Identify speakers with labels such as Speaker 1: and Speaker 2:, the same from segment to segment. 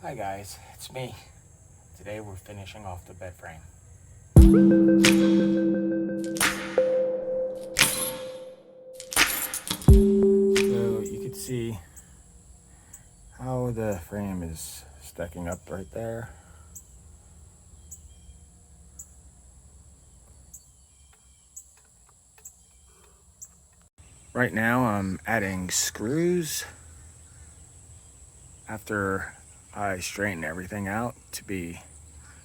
Speaker 1: Hi guys, it's me. Today we're finishing off the bed frame. So you can see how the frame is stacking up right there. Right now I'm adding screws after I straighten everything out to be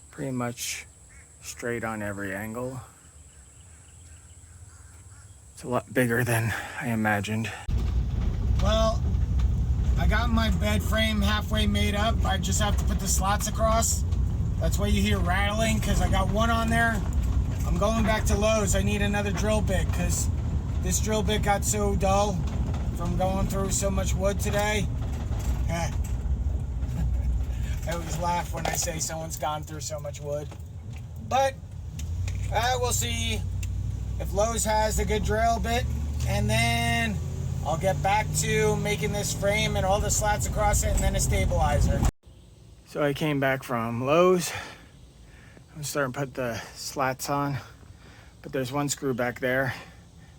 Speaker 1: pretty much straight on every angle. It's a lot bigger than I imagined. Well, I got my bed frame halfway made up. I just have to put the slots across. That's why you hear rattling, because I got one on there. I'm going back to Lowe's. I need another drill bit because this drill bit got so dull from going through so much wood today. I always laugh when I say someone's gone through so much wood. But we'll see if Lowe's has a good drill bit, and then I'll get back to making this frame and all the slats across it and then a stabilizer. So I came back from Lowe's. I'm starting to put the slats on, but there's one screw back there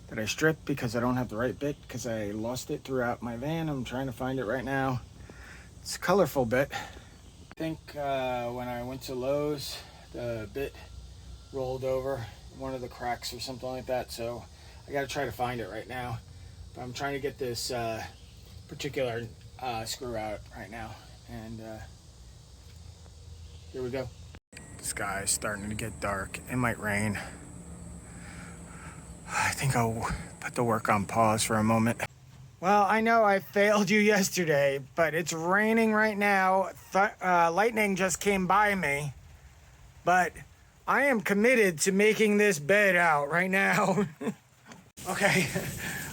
Speaker 1: that I stripped because I don't have the right bit because I lost it throughout my van. I'm trying to find it right now. It's a colorful bit. I think when I went to Lowe's, the bit rolled over one of the cracks or something like that, so I gotta try to find it right now. But I'm trying to get this particular screw out right now, and here we go. The sky is starting to get dark. It might rain. I think I'll put the work on pause for a moment. Well, I know I failed you yesterday, but it's raining right now. Lightning just came by me, but I am committed to making this bed out right now. Okay,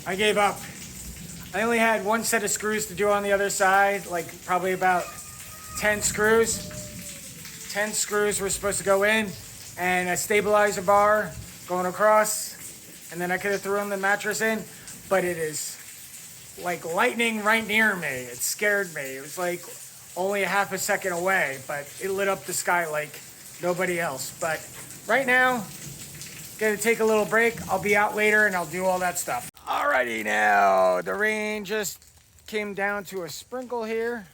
Speaker 1: I gave up. I only had one set of screws to do on the other side, like probably about 10 screws. 10 screws were supposed to go in, and a stabilizer bar going across, and then I could have thrown the mattress in, but it is like lightning right near me. It scared me. It was like only a half a second away, but it lit up the sky like nobody else. But right now, gonna take a little break. I'll be out later and I'll do all that stuff. Alrighty now, the rain just came down to a sprinkle here.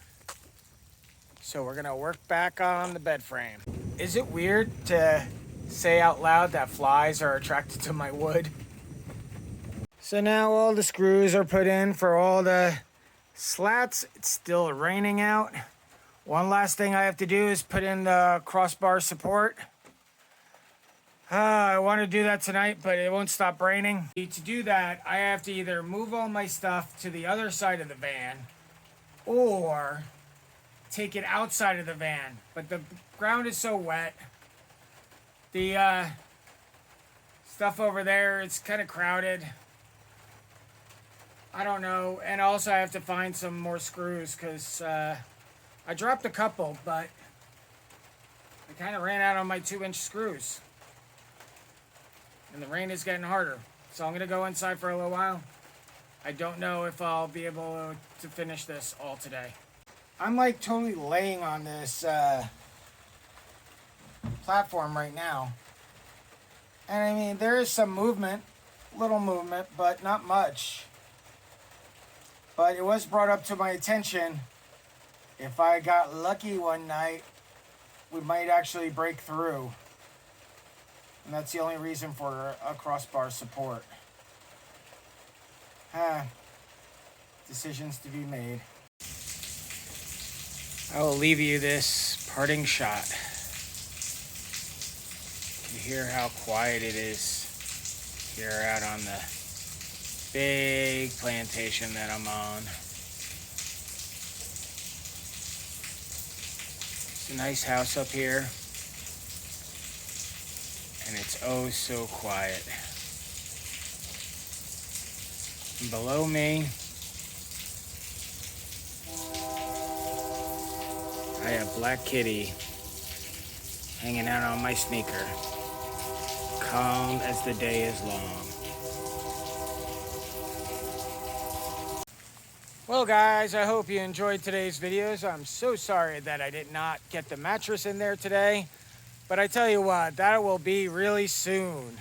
Speaker 1: So we're gonna work back on the bed frame. Is it weird to say out loud that flies are attracted to my wood? So now all the screws are put in for all the slats. It's still raining out. One last thing I have to do is put in the crossbar support. I want to do that tonight, but it won't stop raining. To do that, I have to either move all my stuff to the other side of the van or take it outside of the van. But the ground is so wet. The stuff over there, it's kind of crowded. I don't know. And also I have to find some more screws because I dropped a couple, but I kind of ran out on my 2-inch screws. And the rain is getting harder. So I'm going to go inside for a little while. I don't know if I'll be able to finish this all today. I'm like totally laying on this platform right now. And I mean, there is some movement, little movement, but not much. But it was brought up to my attention, if I got lucky one night, we might actually break through. And that's the only reason for a crossbar support. Decisions to be made. I will leave you this parting shot. You hear how quiet it is here out on the big plantation that I'm on. It's a nice house up here. And it's oh so quiet. And below me, I have Black Kitty hanging out on my sneaker, calm as the day is long. Well, guys, I hope you enjoyed today's videos. I'm so sorry that I did not get the mattress in there today, but I tell you what, that will be really soon.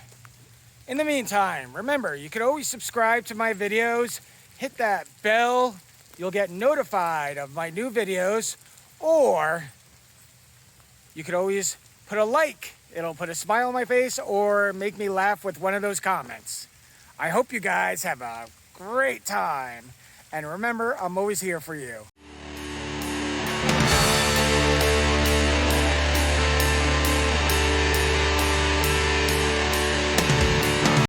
Speaker 1: In the meantime, remember, you can always subscribe to my videos, hit that bell, you'll get notified of my new videos, or you could always put a like. It'll put a smile on my face or make me laugh with one of those comments. I hope you guys have a great time. And remember, I'm always here for you.